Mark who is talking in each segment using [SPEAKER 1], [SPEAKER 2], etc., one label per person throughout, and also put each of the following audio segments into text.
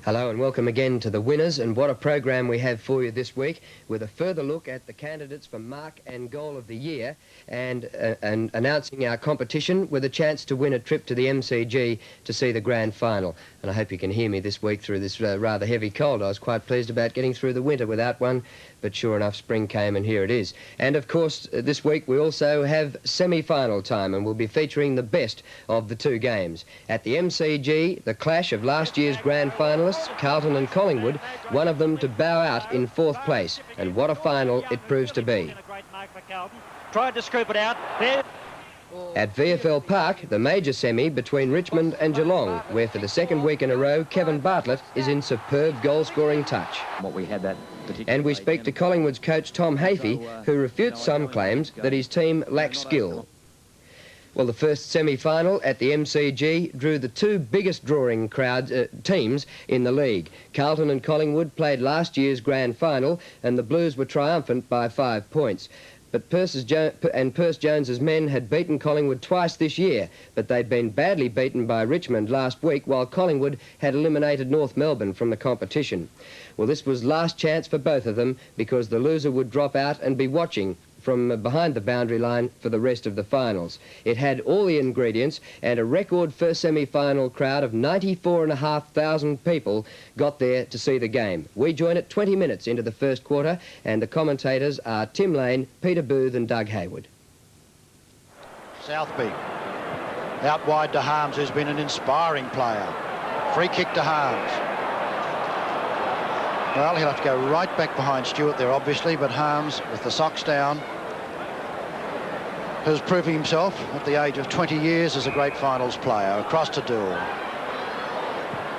[SPEAKER 1] Hello and welcome again to the winners, and what a program we have for you this week, with a further look at the candidates for Mark and Goal of the Year, and announcing our competition with a chance to win a trip to the MCG to see the grand final. And I hope you can hear me this week through this rather heavy cold. I was quite pleased about getting through the winter without one, but sure enough spring came and here it is. And of course this week we also have semi-final time, and we'll be featuring the best of the two games. At the MCG, the clash of last year's grand finalists, Carlton and Collingwood, one of them to bow out in fourth place, and what a final it proves to be.
[SPEAKER 2] Tried to scoop it out. There.
[SPEAKER 1] At VFL Park, the major semi between Richmond and Geelong, where for the second week in a row, Kevin Bartlett is in superb goal-scoring touch. And we speak to Collingwood's coach Tom Hafey, who refutes some claims that his team lacks skill. Well, the first semi-final at the MCG drew the two biggest drawing teams in the league. Carlton and Collingwood played last year's grand final, and the Blues were triumphant by 5 points. But Perce Jones's men had beaten Collingwood twice this year, but they'd been badly beaten by Richmond last week, while Collingwood had eliminated North Melbourne from the competition. Well, this was last chance for both of them, because the loser would drop out and be watching from behind the boundary line for the rest of the finals. It had all the ingredients, and a record first semi-final crowd of 94,500 people got there to see the game. We join at 20 minutes into the first quarter, and the commentators are Tim Lane, Peter Booth and Doug Hayward.
[SPEAKER 3] Southby out wide to Harms, who's been an inspiring player. Free kick to Harms. Well, he'll have to go right back behind Stewart there, obviously, but Harms, with the socks down, has proven himself at the age of 20 years as a great finals player. Across to Dowd.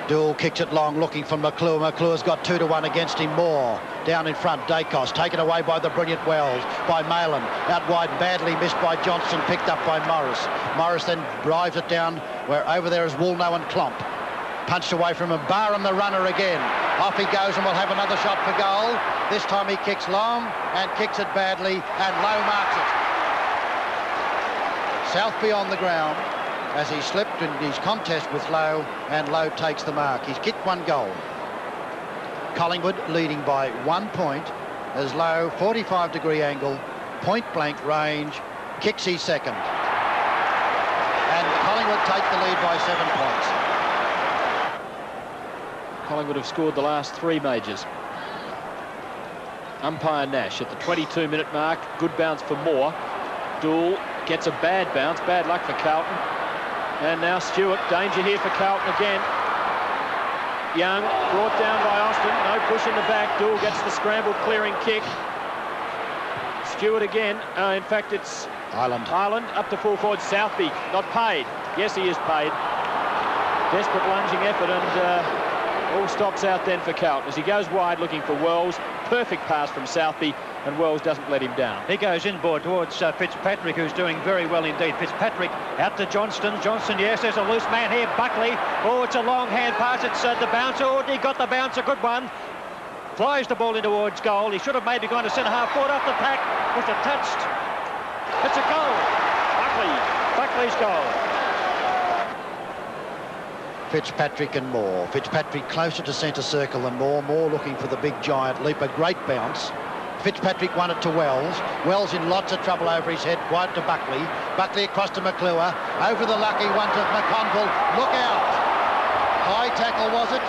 [SPEAKER 3] Dowd kicks it long, looking for McClure. McClure's got 2-1 against him. Moore down in front. Dacos taken away by the brilliant Wells, by Malin. Out wide, badly missed by Johnson, picked up by Morris. Morris then drives it down where over there is Woolnough and Klomp. Punched away from him. Barham, the runner again. Off he goes, and will have another shot for goal. This time he kicks long and kicks it badly, and Lowe marks it. Southby on the ground as he slipped in his contest with Lowe, and Lowe takes the mark. He's kicked one goal. Collingwood leading by 1 point as Lowe, 45-degree angle, point-blank range, kicks his second. And Collingwood take the lead by 7 points.
[SPEAKER 4] Collingwood have scored the last three majors. Umpire Nash at the 22-minute mark. Good bounce for Moore. Doull gets a bad bounce. Bad luck for Carlton. And now Stewart. Danger here for Carlton again. Young brought down by Austin. No push in the back. Doull gets the scrambled clearing kick. Stewart again. In fact, it's
[SPEAKER 3] Ireland
[SPEAKER 4] up to full forward. Southby not paid. Yes, he is paid. Desperate lunging effort, and all stops out then for Carlton as he goes wide looking for Wells. Perfect pass from Southby, and Wells doesn't let him down.
[SPEAKER 2] He goes inboard towards Fitzpatrick, who's doing very well indeed. Fitzpatrick out to Johnston. Johnston, yes, there's a loose man here. Buckley. Oh, it's a long hand pass. It's the bouncer. Oh, he got the bounce. A good one. Flies the ball in towards goal. He should have maybe gone to centre half forward off the pack. Was it touched? It's a goal. Buckley's goal.
[SPEAKER 3] Fitzpatrick and Moore. Fitzpatrick closer to centre circle than Moore. Moore looking for the big giant leap. A great bounce. Fitzpatrick won it to Wells. Wells in lots of trouble over his head. Wide to Buckley. Buckley across to McClure. Over the lucky one to McConville. Look out. High tackle, was it?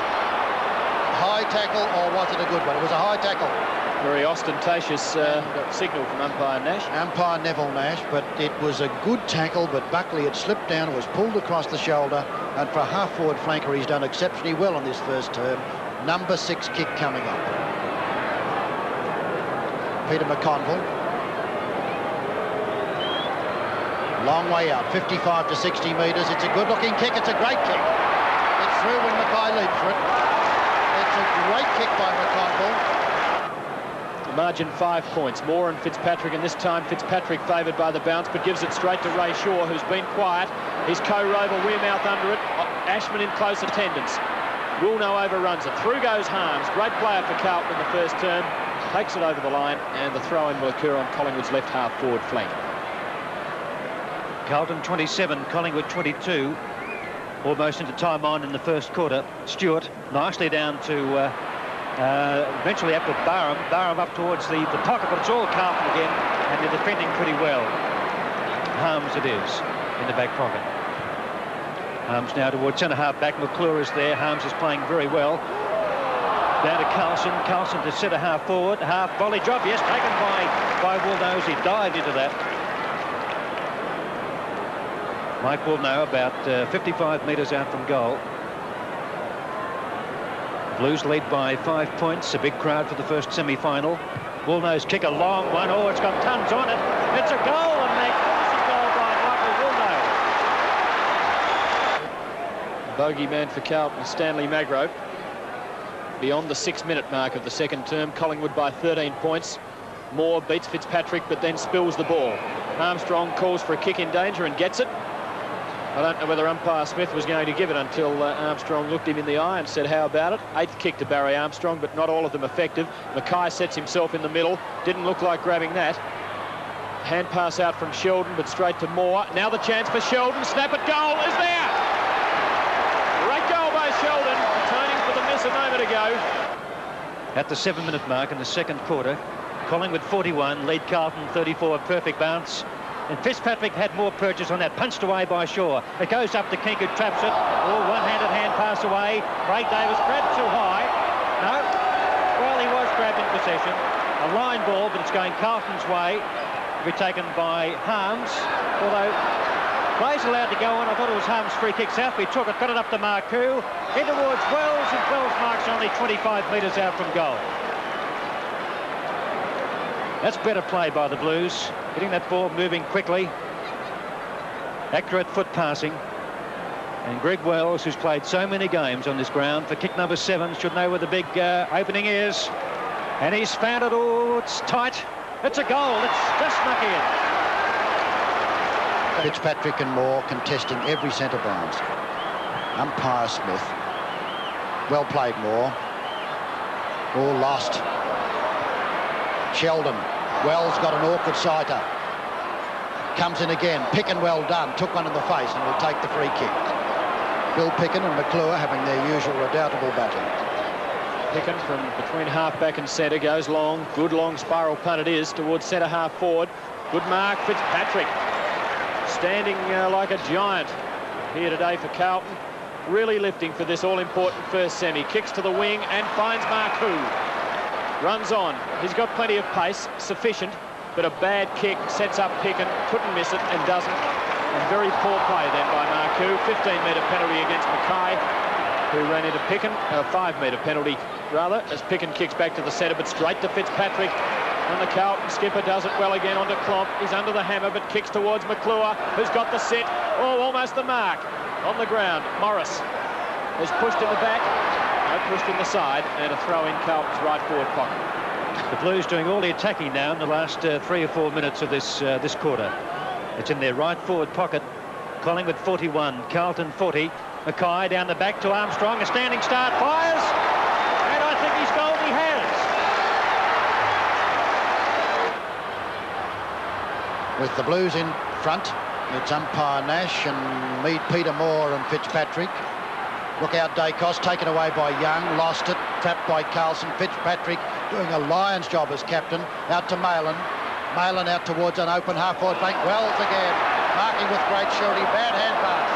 [SPEAKER 3] High tackle, or was it a good one? It was a high tackle.
[SPEAKER 4] Very ostentatious signal from umpire Nash.
[SPEAKER 3] Umpire Neville Nash, but it was a good tackle, but Buckley had slipped down and was pulled across the shoulder, and for a half-forward flanker he's done exceptionally well on this first term. Number 6 kick coming up. Peter McConville. Long way out, 55 to 60 metres. It's a good-looking kick. It's a great kick. It's through when Mackay leaps for it. It's a great kick by McConville.
[SPEAKER 4] The margin 5 points. Moore and Fitzpatrick, and this time Fitzpatrick favoured by the bounce, but gives it straight to Ray Shaw, who's been quiet. His co-rover Wearmouth under it. Ashman in close attendance. Woolnough overruns it. Through goes Harms. Great player for Carlton in the first term. Takes it over the line, and the throw-in will occur on Collingwood's left half forward flank.
[SPEAKER 2] Carlton 27, Collingwood 22. almost into time on in the first quarter. Stewart nicely down to eventually up with Barham. Barham up towards the pocket, but it's all Carlton again, and they're defending pretty well. Harms it is in the back pocket. Harms now towards centre half back. McClure is there. Harms is playing very well. Down to Carlson. Carlson to centre half forward. Half volley job. Yes, taken by Woolnow. He dived into that. Mike Woolnow about 55 metres out from goal. Blues lead by 5 points. A big crowd for the first semi-final. Woolnow's kick, a long one. Oh, it's got tons on it. It's a goal, a magnificent goal by Michael Woolnow.
[SPEAKER 4] Bogey man for Carlton, Stanley Magro. Beyond the 6-minute mark of the second term, Collingwood by 13 points. Moore beats Fitzpatrick, but then spills the ball. Armstrong calls for a kick in danger and gets it. I don't know whether umpire Smith was going to give it until Armstrong looked him in the eye and said, how about it? 8th kick to Barry Armstrong, but not all of them effective. Mackay sets himself in the middle. Didn't look like grabbing that. Hand pass out from Sheldon, but straight to Moore. Now the chance for Sheldon. Snap at goal is there. Great goal by Sheldon, atoning for the miss a moment ago.
[SPEAKER 2] At the 7-minute mark in the second quarter, Collingwood 41, lead Carlton 34, perfect bounce. And Fitzpatrick had more purchase on that, punched away by Shaw. It goes up to King, who traps it. Oh, one-handed hand pass away. Craig Davis grabbed too high. No. Well, he was grabbed in possession. A line ball, but it's going Carlton's way. To be taken by Harms. Although, play's allowed to go on. I thought it was Harms' free kick. Southby took it, got it up to Marcoux. In towards Wells, and Wells marks only 25 metres out from goal. That's better play by the Blues. Getting that ball moving quickly. Accurate foot passing. And Greg Wells, who's played so many games on this ground for kick number 7, should know where the big opening is. And he's found it. Oh, it's tight. It's a goal. It's just snuck in.
[SPEAKER 3] Fitzpatrick and Moore contesting every centre bounce. Umpire Smith. Well played, Moore. All lost. Sheldon. Wells got an awkward sighter. Comes in again. Picken well done. Took one in the face and will take the free kick. Bill Picken and McClure having their usual redoubtable battle.
[SPEAKER 4] Picken from between half-back and centre goes long. Good long spiral punt it is towards centre half forward. Good mark, Fitzpatrick. Standing like a giant here today for Carlton. Really lifting for this all-important first semi. Kicks to the wing and finds Marcoux. Runs on. He's got plenty of pace, sufficient, but a bad kick sets up Picken. Couldn't miss it and doesn't. And very poor play then by Marcoux. 15-metre penalty against Mackay, who ran into Picken. A 5-metre penalty, rather, as Picken kicks back to the centre, but straight to Fitzpatrick. And the Carlton skipper does it well again onto Klomp. He's under the hammer, but kicks towards McClure, who's got the sit. Oh, almost the mark. On the ground, Morris is pushed in the back. Pushed in the side, and a throw in Carlton's right forward pocket.
[SPEAKER 2] The Blues doing all the attacking now in the last 3 or 4 minutes of this quarter. It's in their right forward pocket. Collingwood 41, Carlton 40. Mackay down the back to Armstrong. A standing start, fires, and I think he's goal. He has.
[SPEAKER 3] With the Blues in front, it's umpire Nash and Mead, Peter Moore and Fitzpatrick. Look out, Dacos, taken away by Young, lost it, trapped by Carlson. Fitzpatrick doing a lion's job as captain, out to Malin. Malin out towards an open half-forward flank. Wells again, marking with great surety. Bad hand pass.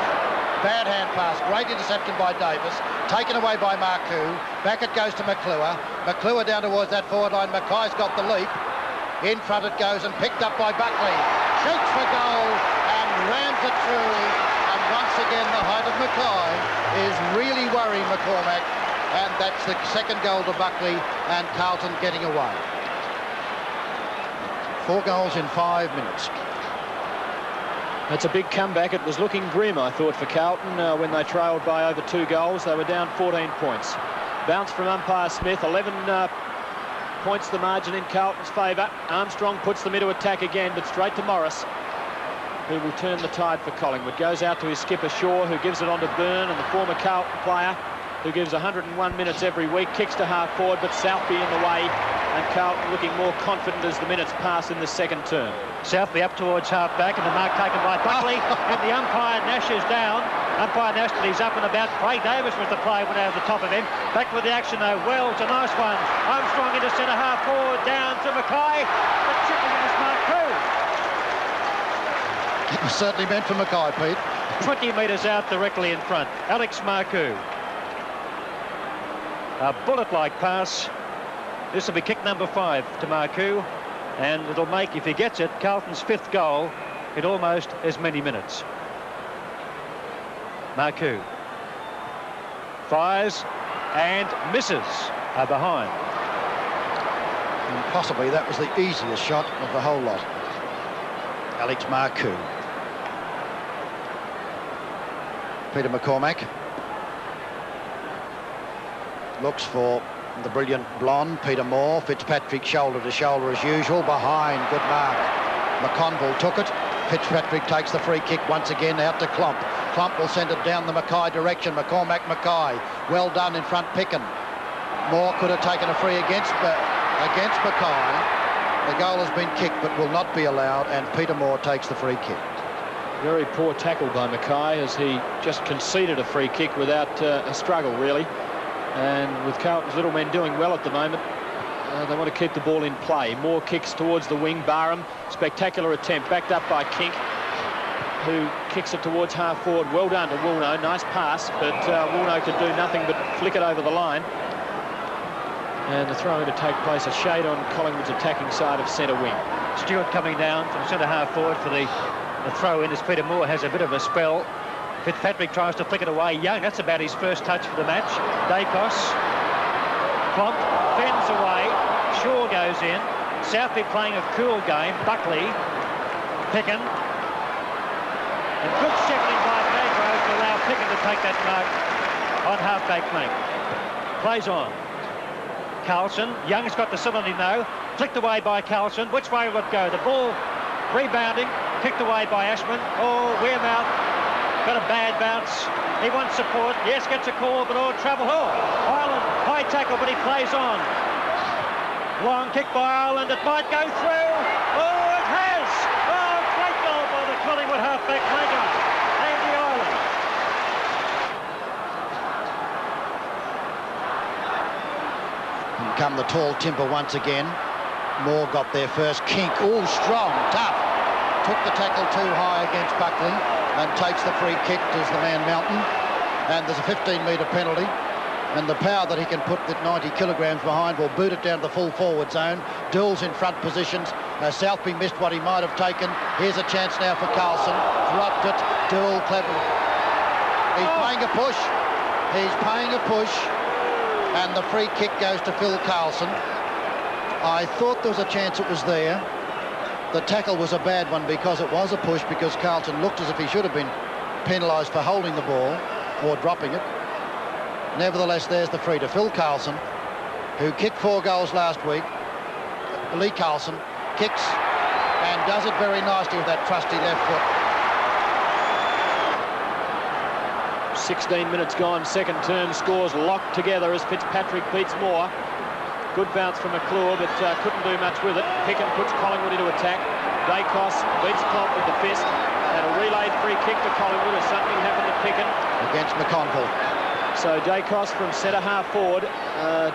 [SPEAKER 3] Bad hand pass. Great interception by Davis. Taken away by Marcoux. Back it goes to McClure. McClure down towards that forward line. Mackay's got the leap. In front it goes and picked up by Buckley. Shoots for goal and rams it through. Once again, the height of Mackay is really worrying McCormack, and that's the second goal to Buckley, and Carlton getting away. 4 goals in 5 minutes.
[SPEAKER 4] That's a big comeback. It was looking grim, I thought, for Carlton when they trailed by over 2 goals. They were down 14 points. Bounce from umpire Smith, 11 points the margin in Carlton's favour. Armstrong puts them into attack again, but straight to Morris, who will turn the tide for Collingwood. Goes out to his skipper Shaw, who gives it on to Byrne, and the former Carlton player who gives 101 minutes every week. Kicks to half forward, but Southby in the way, and Carlton looking more confident as the minutes pass in the second term.
[SPEAKER 2] Southby up towards half back, and the mark taken by Buckley, and the umpire Nash is down. Umpire Nasty's up and about. Craig Davis was the play, went over the top of him. Back with the action though. Wells, a nice one. Armstrong into centre half forward, down to Mackay. The chipping against Marcoux.
[SPEAKER 3] It was certainly meant for Mackay, Pete.
[SPEAKER 2] 20 metres out directly in front. Alex Marcoux. A bullet-like pass. This will be kick number 5 to Marcoux, and it'll make, if he gets it, Carlton's 5th goal in almost as many minutes. Marcoux fires and misses. Are behind.
[SPEAKER 3] And possibly that was the easiest shot of the whole lot. Alex Marcoux. Peter McCormack looks for the brilliant blonde, Peter Moore. Fitzpatrick shoulder to shoulder as usual. Behind, good mark. McConville took it. Fitzpatrick takes the free kick once again out to Klomp. Klomp will send it down the Mackay direction. McCormack, Mackay. Well done in front, Picken. Moore could have taken a free against Mackay. The goal has been kicked but will not be allowed, and Peter Moore takes the free kick.
[SPEAKER 4] Very poor tackle by Mackay as he just conceded a free kick without a struggle, really. And with Carlton's little men doing well at the moment, they want to keep the ball in play. More kicks towards the wing. Barham, spectacular attempt, backed up by Kink, who kicks it towards half forward. Well done to Woolnough. Nice pass, but Woolnough could do nothing but flick it over the line. And the throw-in to take place, a shade on Collingwood's attacking side of centre wing.
[SPEAKER 2] Stewart coming down from centre half forward for the throw-in as Peter Moore has a bit of a spell. Fitzpatrick tries to flick it away. Young, that's about his first touch for the match. Dacos. Klomp fends away. Shaw goes in. Southby playing a cool game. Buckley. Picken. And good shepherding by Magro to allow Picken to take that mark on half-back flank. Plays on. Carlton. Young's got the cylinder now. Flicked away by Carlton. Which way will it go? The ball rebounding. Kicked away by Ashman. Oh, Wearmouth. Got a bad bounce. He wants support. Yes, gets a call, but trouble. Oh, Ireland, high tackle, but he plays on. Long kick by Ireland. It might go through. Oh, it has. Oh, great goal by the Collingwood halfback flanker, Andy Ireland.
[SPEAKER 3] And come the tall timber once again. Moore got there first. Kink, oh, strong, tough. Took the tackle too high against Buckley and takes the free kick as the man Mountain. And there's a 15-metre penalty. And the power that he can put that 90 kilograms behind will boot it down to the full forward zone. Dill's in front positions. Southby missed what he might have taken. Here's a chance now for Carlson. Dropped it. Dill, clever. He's paying a push. He's paying a push. And the free kick goes to Phil Carlson. I thought there was a chance it was there. The tackle was a bad one because it was a push, because Carlton looked as if he should have been penalised for holding the ball or dropping it. Nevertheless, there's the free to Phil Carlson, who kicked 4 goals last week. Lee Carlson kicks and does it very nicely with that trusty left foot.
[SPEAKER 4] 16 minutes gone, second term, scores locked together as Fitzpatrick beats Moore. Good bounce from McClure, but couldn't do much with it. Picken puts Collingwood into attack. Dacos beats Klomp with the fist. And a relayed free kick to Collingwood as something happened to Picken.
[SPEAKER 3] Against McConville.
[SPEAKER 4] So Dacos from centre half forward,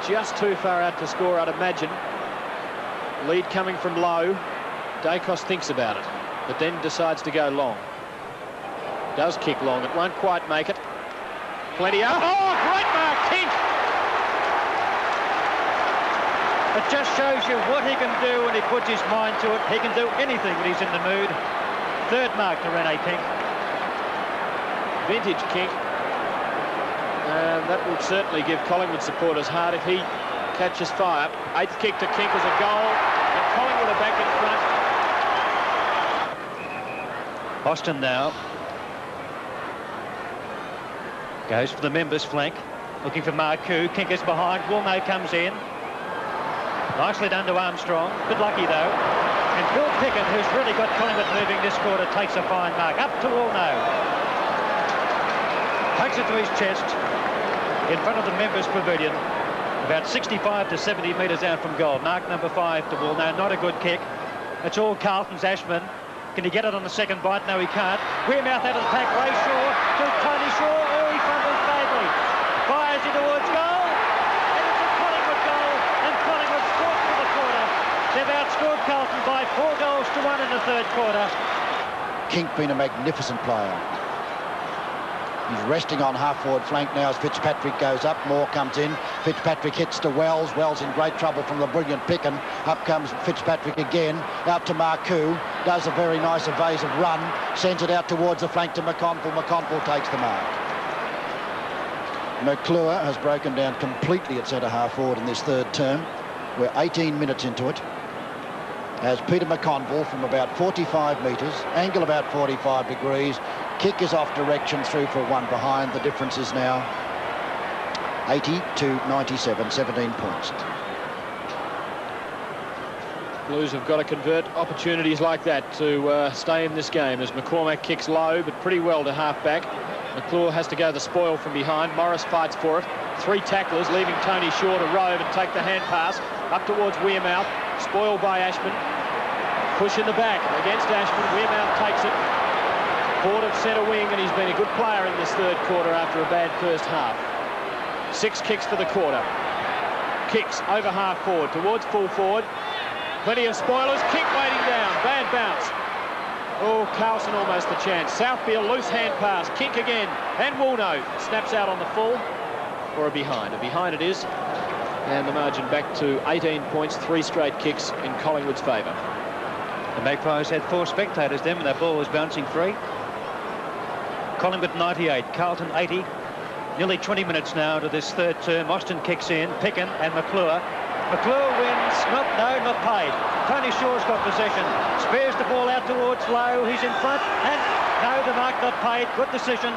[SPEAKER 4] just too far out to score, I'd imagine. Lead coming from low. Dacos thinks about it, but then decides to go long. Does kick long. It won't quite make it. Plenty up. Oh, great mark, Kink!
[SPEAKER 2] It just shows you what he can do when he puts his mind to it. He can do anything when he's in the mood. Third mark to Rene Kink.
[SPEAKER 4] Vintage Kink. And that would certainly give Collingwood supporters heart if he catches fire. 8th kick to Kink is a goal, and Collingwood are back in front.
[SPEAKER 2] Austin now goes for the members' flank, looking for Marcoux. Kink is behind. Woolnough comes in. Nicely done to Armstrong. Bit lucky though. And Bill Picken, who's really got Collingwood moving this quarter, takes a fine mark. Up to Woolnough. Takes it to his chest in front of the members' pavilion. About 65 to 70 metres out from goal. Mark number 5 to Woolnough. Not a good kick. It's all Carlton's. Ashman. Can he get it on the second bite? No, he can't. Wearmouth out of the pack. Ray Shaw to Tony third quarter.
[SPEAKER 3] Kink been a magnificent player. He's resting on half-forward flank now as Fitzpatrick goes up. Moore comes in. Fitzpatrick hits to Wells. Wells in great trouble from the brilliant Picken. Up comes Fitzpatrick again. Out to Marcoux. Does a very nice evasive run. Sends it out towards the flank to McConville. McConville takes the mark. McClure has broken down completely at centre-half forward in this third term. We're 18 minutes into it. As Peter McConville from about 45 metres, angle about 45 degrees, kick is off direction through for one behind. The difference is now 80 to 97, 17 points.
[SPEAKER 4] Blues have got to convert opportunities like that to stay in this game, as McCormack kicks low but pretty well to half-back. McClure has to go the spoil from behind. Morris fights for it. 3 tacklers, leaving Tony Shaw to rove and take the hand pass up towards Wearmouth. Spoiled by Ashman. Push in the back against Ashman. Wearmouth takes it. Ford at centre wing, and he's been a good player in this third quarter after a bad first half. 6 kicks for the quarter. Kicks over half forward towards full forward. Plenty of spoilers. Kick waiting down. Bad bounce. Oh, Carlton almost the chance. Southby a loose hand pass. Kick again. And Woolno snaps out on the full for a behind. A behind it is. And the margin back to 18 points. 3 straight kicks in Collingwood's favour.
[SPEAKER 2] The Magpies had 4 spectators then when that ball was bouncing free. Collingwood 98, Carlton 80. Nearly 20 minutes now to this third term. Austin kicks in, Picken and McClure. McClure wins, not paid. Tony Shaw's got possession. Spears the ball out towards Lowe. He's in front, and no, the mark not paid. Good decision.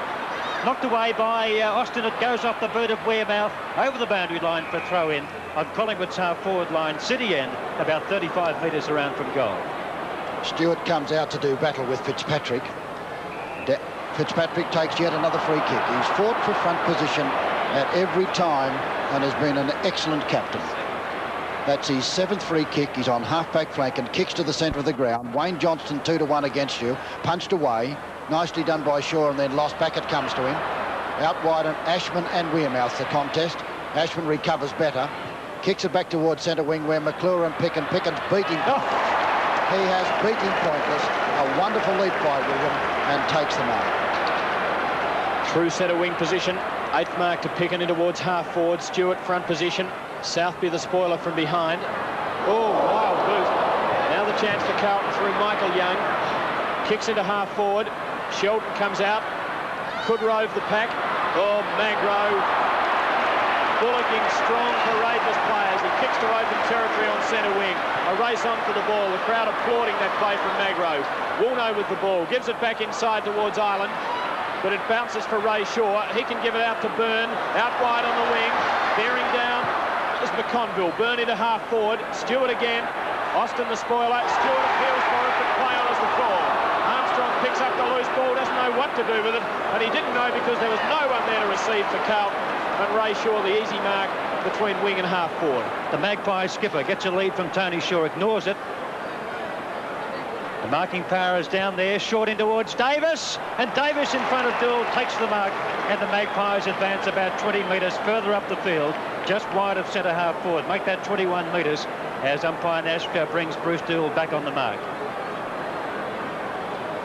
[SPEAKER 2] Knocked away by Austin. It goes off the boot of Wearmouth over the boundary line for throw-in on Collingwood's half-forward line, city end, about 35 metres around from goal.
[SPEAKER 3] Stewart comes out to do battle with Fitzpatrick. Fitzpatrick takes yet another free kick. He's fought for front position at every time and has been an excellent captain. That's his 7th free kick. He's on half-back flank and kicks to the centre of the ground. Wayne Johnston 2-1 against you. Punched away. Nicely done by Shaw, and then lost back. It comes to him. Out wide on Ashman and Wearmouth, the contest. Ashman recovers better. Kicks it back towards centre wing where McClure and Picken's beating. Oh. He has beaten pointless. A wonderful leap by William and takes the mark.
[SPEAKER 4] True centre wing position. 8th mark to Picken in towards half forward. Stewart front position. Southby the spoiler from behind. Oh, wild boot. Now the chance for Carlton through Michael Young. Kicks into half forward. Sheldon comes out. Could rove the pack. Oh, Magro. Bullocking strong, courageous players. He kicks to open territory on centre wing. A race on for the ball. The crowd applauding that play from Magro. Woolno with the ball. Gives it back inside towards Ireland. But it bounces for Ray Shaw. He can give it out to Byrne. Out wide on the wing. Bearing down is McConville. Byrne into half forward. Stewart again. Austin the spoiler. Stewart appeals for it, but play on as the fall. Armstrong picks up the loose ball. Doesn't know what to do with it. And he didn't know because there was no one there to receive for Carlton. And Ray Shaw, the easy mark between wing and half forward.
[SPEAKER 2] The Magpie skipper gets a lead from Tony Shaw. Ignores it. The marking power is down there, short in towards Davis, and Davis in front of Dowd takes the mark, and the Magpies advance about 20 metres further up the field, just wide of centre half forward. Make that 21 metres as umpire Nashka brings Bruce Dowd back on the mark.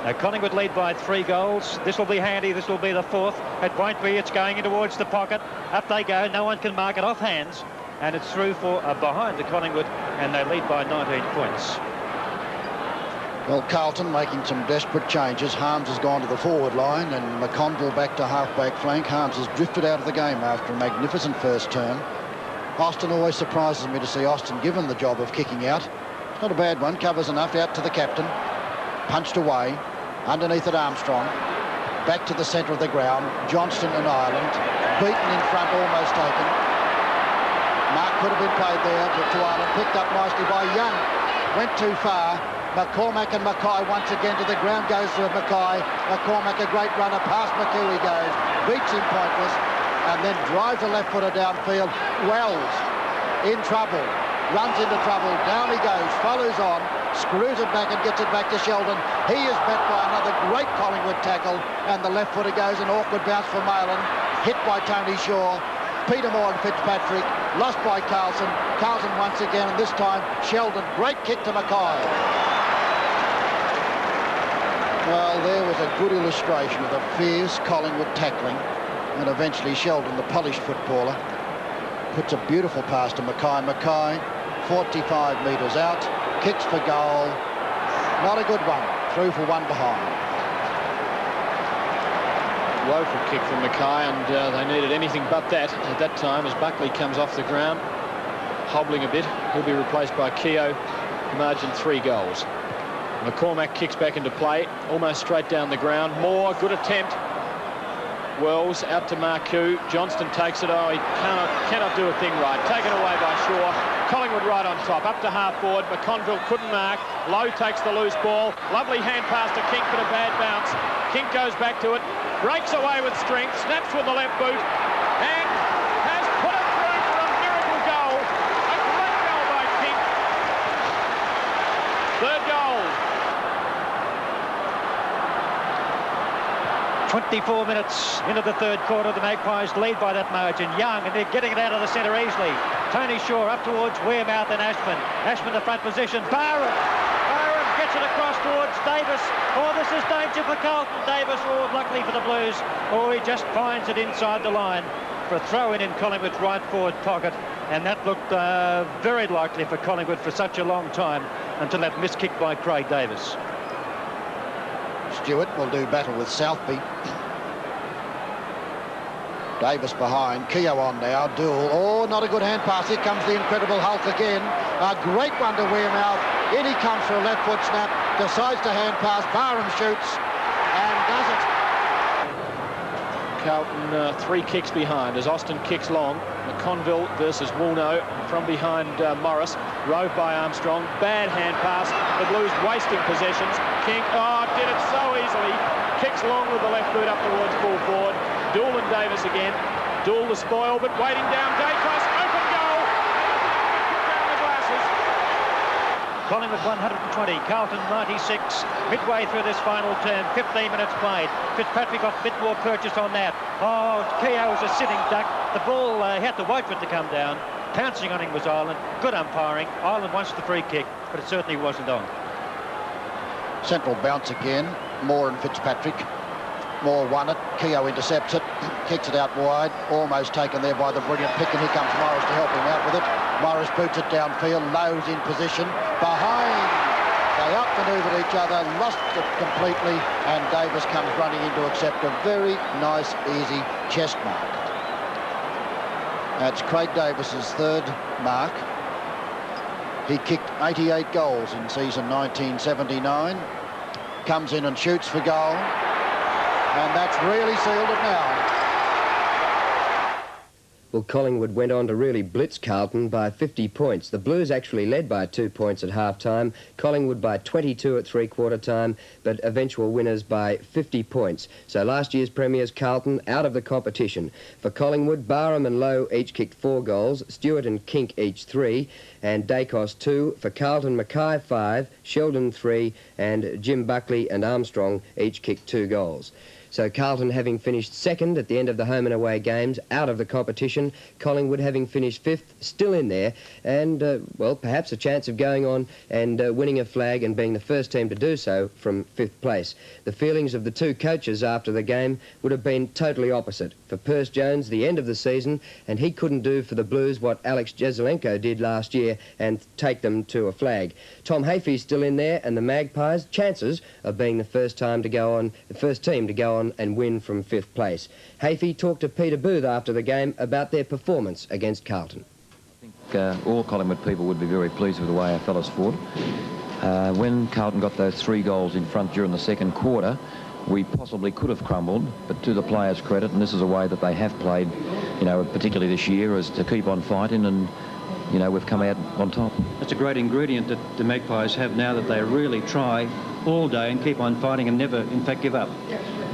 [SPEAKER 2] Now Collingwood lead by 3 goals. This will be handy. This will be the 4th. It won't be. It's going in towards the pocket. Up they go. No one can mark it off hands, and it's through for behind the Collingwood, and they lead by 19 points.
[SPEAKER 3] Well, Carlton making some desperate changes. Harms has gone to the forward line and McConville back to half-back flank. Harms has drifted out of the game after a magnificent first turn. Austin always surprises me to see Austin given the job of kicking out. Not a bad one. Covers enough. Out to the captain. Punched away. Underneath at Armstrong. Back to the centre of the ground. Johnston and Ireland. Beaten in front, almost taken. Mark could have been played there, but to Ireland. Picked up nicely by Young. Went too far. McCormack and Mackay once again to the ground goes to Mackay. McCormack a great runner, past McCoo he goes, beats him pointless, and then drives a left footer downfield. Wells in trouble, runs into trouble, down he goes, follows on, screws it back and gets it back to Sheldon. He is met by another great Collingwood tackle, and the left footer goes, an awkward bounce for Molan, hit by Tony Shaw. Peter Moore and Fitzpatrick, lost by Carlton. Carlton once again, and this time Sheldon, great kick to Mackay. Well, there was a good illustration of the fierce Collingwood tackling, and eventually Sheldon, the polished footballer, puts a beautiful pass to Mackay. Mackay, 45 metres out, kicks for goal. Not a good one. Through for one behind.
[SPEAKER 4] Woeful kick from Mackay, and they needed anything but that at that time as Buckley comes off the ground, hobbling a bit. He'll be replaced by Keogh. Margin 3 goals. McCormack kicks back into play, almost straight down the ground. Moore, good attempt. Wells out to Marcoux. Johnston takes it. Oh, he cannot do a thing right. Taken away by Shaw. Collingwood right on top. Up to half forward. McConville couldn't mark. Lowe takes the loose ball. Lovely hand pass to Kink, but a bad bounce. Kink goes back to it. Breaks away with strength. Snaps with the left boot. And has put it through for a miracle goal. A great goal by Kink. Third goal.
[SPEAKER 2] 24 minutes into the third quarter. The Magpies lead by that margin. Young, and they're getting it out of the centre easily. Tony Shaw up towards Wearmouth and Ashman. Ashman the front position. Barham gets it across towards Davis. Oh, this is danger for Carlton. Davis, oh, luckily for the Blues. Oh, he just finds it inside the line for a throw-in Collingwood's right forward pocket. And that looked very likely for Collingwood for such a long time until that missed kick by Craig Davis.
[SPEAKER 3] Stewart will do battle with Southby. Davis behind. Keogh on now. Duel. Oh, not a good hand pass. Here comes the incredible Hulk again. A great one to Wearmouth. In he comes for a left foot snap. Decides to hand pass. Barham shoots and does it.
[SPEAKER 4] Carlton 3 kicks behind as Austin kicks long. McConville versus Woolno from behind Morris. Rove by Armstrong. Bad hand pass. The Blues wasting possessions. King, did it so easily. Kicks long with the left boot up towards full forward. Dool and Davis again. Dool the spoil, but waiting down. Dacos, open goal. Down the glasses.
[SPEAKER 2] Collingwood 120, Carlton 96. Midway through this final term, 15 minutes played. Fitzpatrick got a bit more purchase on that. Oh, Keogh was a sitting duck. The ball, he had to wait for it to come down. Pouncing on him was Ireland. Good umpiring. Ireland wants the free kick, but it certainly wasn't on.
[SPEAKER 3] Central bounce again. Moore and Fitzpatrick. Moore won it. Keogh intercepts it. Kicks it out wide. Almost taken there by the brilliant pick, and here comes Morris to help him out with it. Morris boots it downfield. Lowe's in position. Behind. They outmaneuvered each other. Lost it completely. And Davis comes running in to accept a very nice, easy chest mark. That's Craig Davis's third mark. He kicked 88 goals in season 1979. Comes in and shoots for goal. And that's really sealed it now.
[SPEAKER 1] Well, Collingwood went on to really blitz Carlton by 50 points. The Blues actually led by 2 points at half-time, Collingwood by 22 at three-quarter time, but eventual winners by 50 points. So last year's premiers, Carlton, out of the competition. For Collingwood, Barham and Lowe each kicked 4 goals, Stewart and Kink each 3, and Dacos 2. For Carlton, Mackay 5, Sheldon 3, and Jim Buckley and Armstrong each kicked 2 goals. So Carlton having finished second at the end of the home and away games, out of the competition. Collingwood having finished 5th, still in there, and, well, perhaps a chance of going on and winning a flag and being the first team to do so from 5th place. The feelings of the two coaches after the game would have been totally opposite. For Perce Jones, the end of the season, and he couldn't do for the Blues what Alex Jesaulenko did last year and take them to a flag. Tom Hafey's still in there, and the Magpies, chances of being the first team to go on and win from 5th place. Hafey talked to Peter Booth after the game about their performance against Carlton.
[SPEAKER 5] I think all Collingwood people would be very pleased with the way our fellas fought. When Carlton got those 3 goals in front during the second quarter, we possibly could have crumbled, but to the players' credit, and this is a way that they have played, you know, particularly this year, is to keep on fighting, and you know, we've come out on top.
[SPEAKER 6] That's a great ingredient that the Magpies have now, that they really try all day and keep on fighting and never, in fact, give up.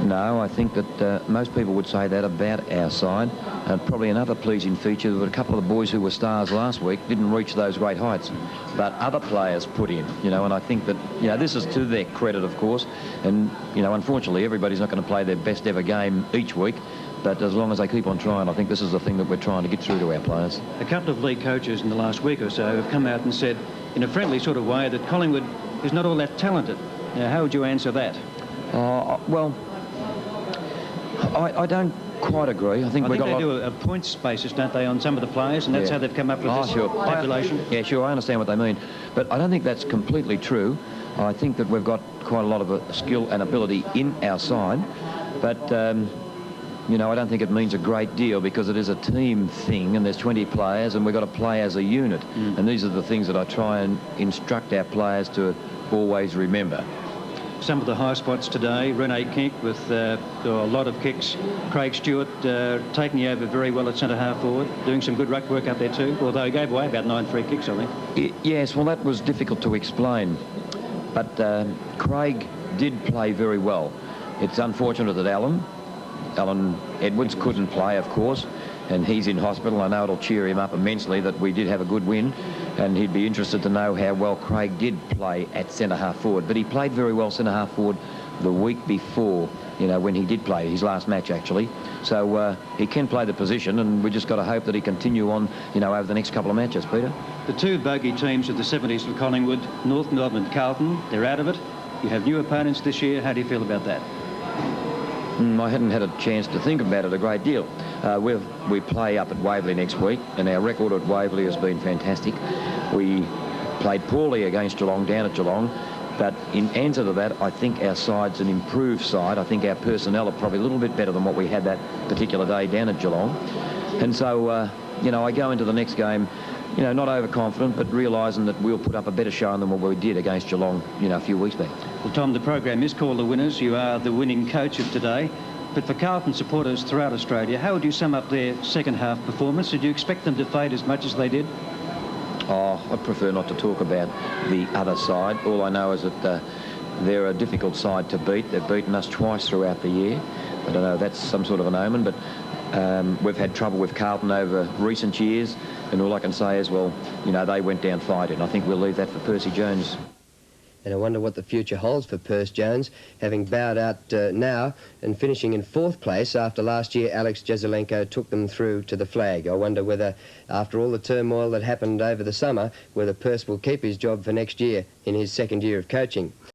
[SPEAKER 5] No, I think that most people would say that about our side. And probably another pleasing feature that a couple of the boys who were stars last week didn't reach those great heights, but other players put in, you know, and I think that, you know, this is to their credit, of course, and, you know, unfortunately everybody's not going to play their best ever game each week, but as long as they keep on trying, I think this is the thing that we're trying to get through to our players.
[SPEAKER 6] A couple of league coaches in the last week or so have come out and said, in a friendly sort of way, that Collingwood is not all that talented. Now, how would you answer that?
[SPEAKER 5] Well, I don't quite agree. I think
[SPEAKER 6] they do a points basis, don't they, on some of the players, and that's how they've come up with this tabulation.
[SPEAKER 5] Yeah, sure, I understand what they mean. But I don't think that's completely true. I think that we've got quite a lot of skill and ability in our side. But, you know, I don't think it means a great deal because it is a team thing and there's 20 players and we've got to play as a unit. And these are the things that I try and instruct our players to always remember.
[SPEAKER 6] Some of the high spots today, Rene Kink with a lot of kicks, Craig Stewart taking over very well at centre-half forward, doing some good ruck work up there too, although he gave away about 9 free kicks, I think.
[SPEAKER 5] Yes, well, that was difficult to explain. But Craig did play very well. It's unfortunate that Alan Edwards couldn't play, of course, and he's in hospital. I know it'll cheer him up immensely that we did have a good win, and he'd be interested to know how well Craig did play at centre-half forward. But he played very well centre-half forward the week before, you know, when he did play, his last match actually. So he can play the position, and we just got to hope that he continue on, you know, over the next couple of matches, Peter.
[SPEAKER 6] The two bogey teams of the 70s for Collingwood, North Melbourne and Carlton, they're out of it. You have new opponents this year. How do you feel about that?
[SPEAKER 5] I hadn't had a chance to think about it a great deal. We play up at Waverley next week, and our record at Waverley has been fantastic. We played poorly against Geelong, down at Geelong, but in answer to that, I think our side's an improved side. I think our personnel are probably a little bit better than what we had that particular day down at Geelong. And so, you know, I go into the next game, you know, not overconfident, but realising that we'll put up a better showing than what we did against Geelong, you know, a few weeks back.
[SPEAKER 6] Well, Tom, the program is called The Winners. You are the winning coach of today. But for Carlton supporters throughout Australia, how would you sum up their second half performance? Did you expect them to fade as much as they did?
[SPEAKER 5] Oh, I prefer not to talk about the other side. All I know is that they're a difficult side to beat. They've beaten us twice throughout the year. I don't know, that's some sort of an omen, but we've had trouble with Carlton over recent years, and all I can say is, well, you know, they went down fighting. I think we'll leave that for Percy Jones.
[SPEAKER 1] And I wonder what the future holds for Percy Jones, having bowed out now and finishing in 4th place after last year Alex Jezelenko took them through to the flag. I wonder whether, after all the turmoil that happened over the summer, whether Percy will keep his job for next year in his 2nd year of coaching.